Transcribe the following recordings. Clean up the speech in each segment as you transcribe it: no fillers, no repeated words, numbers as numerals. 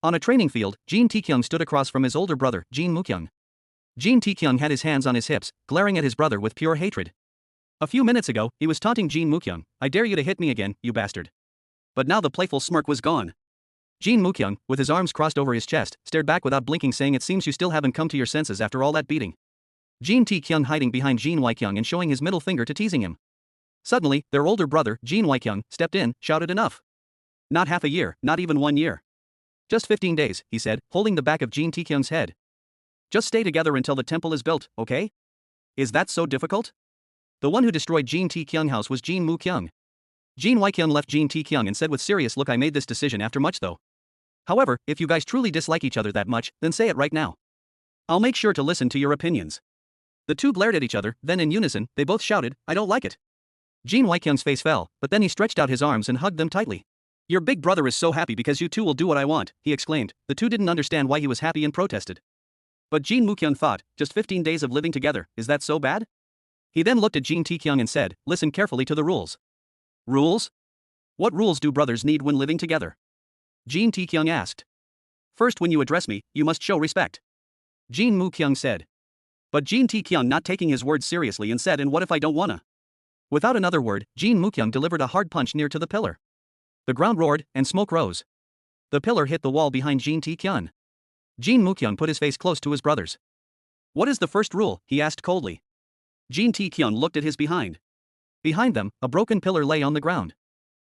On a training field, Jin Taekyung stood across from his older brother, Jin Mukyung. Jin Taekyung had his hands on his hips, glaring at his brother with pure hatred. A few minutes ago, he was taunting Jin Mukyung, "I dare you to hit me again, you bastard." But now the playful smirk was gone. Jin Mukyung, with his arms crossed over his chest, stared back without blinking, saying, "It seems you still haven't come to your senses after all that beating." Jin Taekyung hiding behind Jin Waikyung and showing his middle finger to teasing him. Suddenly, their older brother, Jin Waikyung, stepped in, shouted, "Enough. Not half a year, not even 1 year. Just 15 days, he said, holding the back of Jin Taekyung's head. Just stay together until the temple is built, okay? Is that so difficult? The one who destroyed Jin Taekyung's house was Jin Mukyung. Jin Waikyung left Jin Taekyung and said with serious look, "I made this decision after much though. However, if you guys truly dislike each other that much, then say it right now. I'll make sure to listen to your opinions." The two glared at each other, then in unison, they both shouted, "I don't like it." Jin Waikyung's face fell, but then he stretched out his arms and hugged them tightly. "Your big brother is so happy because you two will do what I want," he exclaimed. The two didn't understand why he was happy and protested. But Jin Mukyung thought, just 15 days of living together, is that so bad? He then looked at Jin Taekyung and said, "Listen carefully to the rules." "Rules? What rules do brothers need when living together?" Jin Taekyung asked. "First, when you address me, you must show respect," Jin Mukyung said. But Jin Taekyung not taking his words seriously and said, "And what if I don't wanna?" Without another word, Jin Mukyung delivered a hard punch near to the pillar. The ground roared, and smoke rose. The pillar hit the wall behind Jin Taekyung. Jin Mukyung put his face close to his brother's. "What is the first rule?" he asked coldly. Jin Taekyung looked at his behind. Behind them, a broken pillar lay on the ground.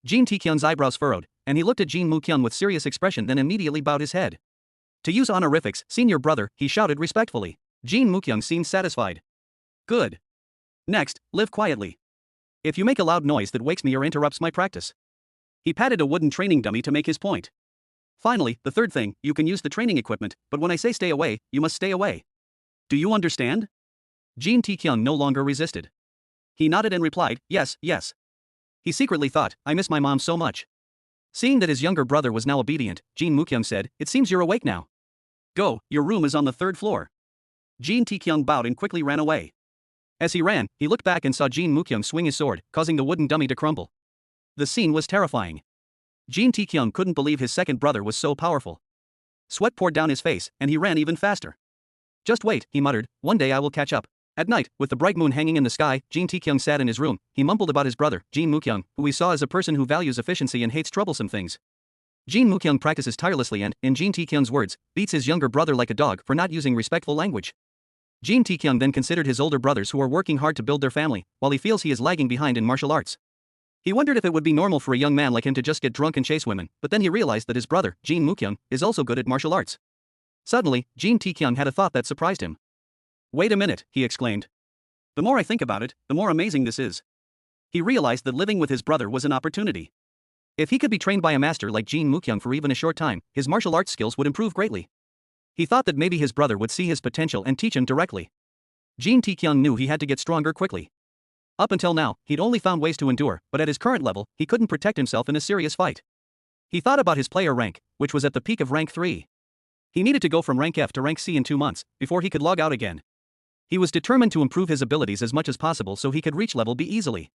Jin Taekyung's eyebrows furrowed, and he looked at Jin Mukyung with serious expression, then immediately bowed his head. "To use honorifics, senior brother," he shouted respectfully. Jin Mukyung seemed satisfied. "Good. Next, live quietly. If you make a loud noise that wakes me or interrupts my practice." He patted a wooden training dummy to make his point. "Finally, the third thing, you can use the training equipment, but when I say stay away, you must stay away. Do you understand?" Jin Taekyung no longer resisted. He nodded and replied, "Yes, yes." He secretly thought, "I miss my mom so much." Seeing that his younger brother was now obedient, Jin Mukyung said, "It seems you're awake now. Go, your room is on the 3rd floor." Jin Taekyung bowed and quickly ran away. As he ran, he looked back and saw Jin Mukyung swing his sword, causing the wooden dummy to crumble. The scene was terrifying. Jin Taekyung couldn't believe his second brother was so powerful. Sweat poured down his face, and he ran even faster. "Just wait," he muttered, "one day I will catch up." At night, with the bright moon hanging in the sky, Jin Taekyung sat in his room. He mumbled about his brother, Jin Mukyung, who he saw as a person who values efficiency and hates troublesome things. Jin Mukyung practices tirelessly and, in Jin Taekyung's words, beats his younger brother like a dog for not using respectful language. Jin Taekyung then considered his older brothers who are working hard to build their family, while he feels he is lagging behind in martial arts. He wondered if it would be normal for a young man like him to just get drunk and chase women, but then he realized that his brother, Jin Mukyung, is also good at martial arts. Suddenly, Jin Taekyung had a thought that surprised him. "Wait a minute," he exclaimed. "The more I think about it, the more amazing this is." He realized that living with his brother was an opportunity. If he could be trained by a master like Jin Mukyung for even a short time, his martial arts skills would improve greatly. He thought that maybe his brother would see his potential and teach him directly. Jin Taekyung knew he had to get stronger quickly. Up until now, he'd only found ways to endure, but at his current level, he couldn't protect himself in a serious fight. He thought about his player rank, which was at the peak of rank 3. He needed to go from rank F to rank C in 2 months, before he could log out again. He was determined to improve his abilities as much as possible so he could reach level B easily.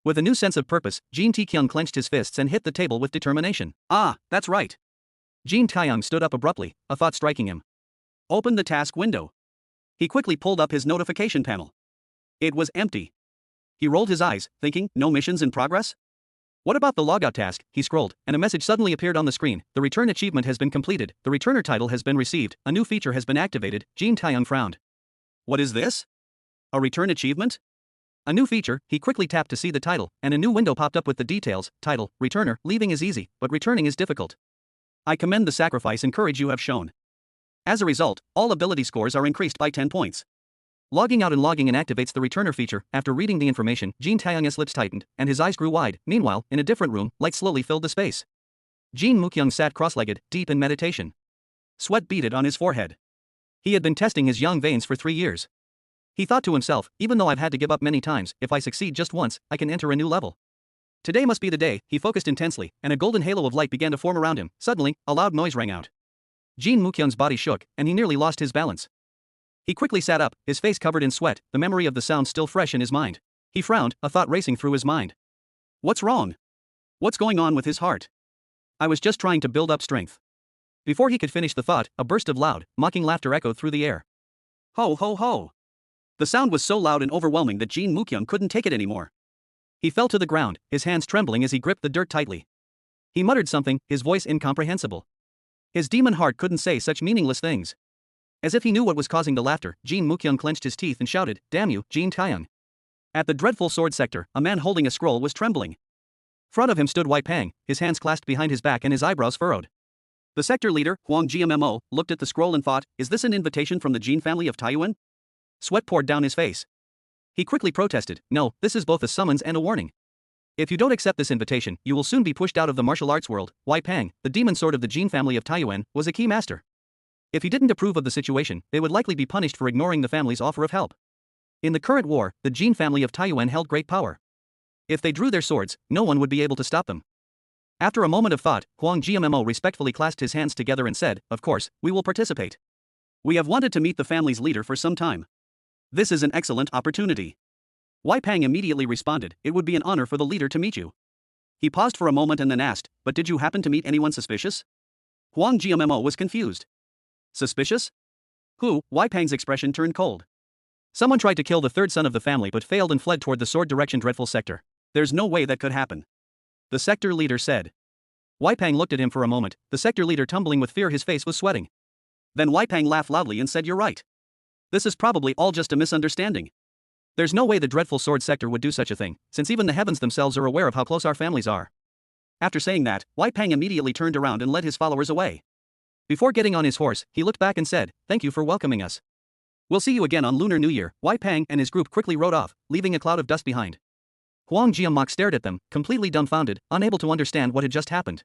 With a new sense of purpose, Jin Taekyung clenched his fists and hit the table with determination. "Ah, that's right." Jin Taekyung stood up abruptly, a thought striking him. "Open the task window." He quickly pulled up his notification panel. It was empty. He rolled his eyes, thinking, no missions in progress? What about the logout task? He scrolled, and a message suddenly appeared on the screen. The return achievement has been completed, the returner title has been received, a new feature has been activated. Jin Taekyung frowned. What is this? A return achievement? A new feature. He quickly tapped to see the title, and a new window popped up with the details. Title, returner, leaving is easy, but returning is difficult. I commend the sacrifice and courage you have shown. As a result, all ability scores are increased by 10 points. Logging out and logging in activates the returner feature. After reading the information, Jin Taekyung's lips tightened, and his eyes grew wide. Meanwhile, in a different room, light slowly filled the space. Jin Mukyung sat cross-legged, deep in meditation. Sweat beaded on his forehead. He had been testing his yang veins for 3 years. He thought to himself, even though I've had to give up many times, if I succeed just once, I can enter a new level. Today must be the day. He focused intensely, and a golden halo of light began to form around him. Suddenly, a loud noise rang out. Jin Mukyung's body shook, and he nearly lost his balance. He quickly sat up, his face covered in sweat, the memory of the sound still fresh in his mind. He frowned, a thought racing through his mind. What's wrong? What's going on with his heart? I was just trying to build up strength. Before he could finish the thought, a burst of loud, mocking laughter echoed through the air. Ho ho ho! The sound was so loud and overwhelming that Jin Mukyung couldn't take it anymore. He fell to the ground, his hands trembling as he gripped the dirt tightly. He muttered something, his voice incomprehensible. His demon heart couldn't say such meaningless things. As if he knew what was causing the laughter, Jin Mukyung clenched his teeth and shouted, "Damn you, Jin Taeyang!" At the dreadful sword sector, a man holding a scroll was trembling. Front of him stood Wei Pang, his hands clasped behind his back and his eyebrows furrowed. The sector leader, Huang Gmmo, looked at the scroll and thought, is this an invitation from the Jin family of Taiyuan? Sweat poured down his face. He quickly protested, no, this is both a summons and a warning. If you don't accept this invitation, you will soon be pushed out of the martial arts world. Wei Pang, the demon sword of the Jin family of Taiyuan, was a key master. If he didn't approve of the situation, they would likely be punished for ignoring the family's offer of help. In the current war, the Jin family of Taiyuan held great power. If they drew their swords, no one would be able to stop them. After a moment of thought, Huang Gmmo respectfully clasped his hands together and said, of course, we will participate. We have wanted to meet the family's leader for some time. This is an excellent opportunity. Wei Pang immediately responded, it would be an honor for the leader to meet you. He paused for a moment and then asked, but did you happen to meet anyone suspicious? Huang Gmmo was confused. Suspicious? Who? Wei Pang's expression turned cold. Someone tried to kill the third son of the family but failed and fled toward the sword direction dreadful sector. There's no way that could happen. The sector leader said. Wei Pang looked at him for a moment, the sector leader tumbling with fear, his face was sweating. Then Wei Pang laughed loudly and said, you're right. This is probably all just a misunderstanding. There's no way the dreadful sword sector would do such a thing, since even the heavens themselves are aware of how close our families are. After saying that, Wei Pang immediately turned around and led his followers away. Before getting on his horse, he looked back and said, thank you for welcoming us. We'll see you again on Lunar New Year. Wei Pang and his group quickly rode off, leaving a cloud of dust behind. Huang Jiamok stared at them, completely dumbfounded, unable to understand what had just happened.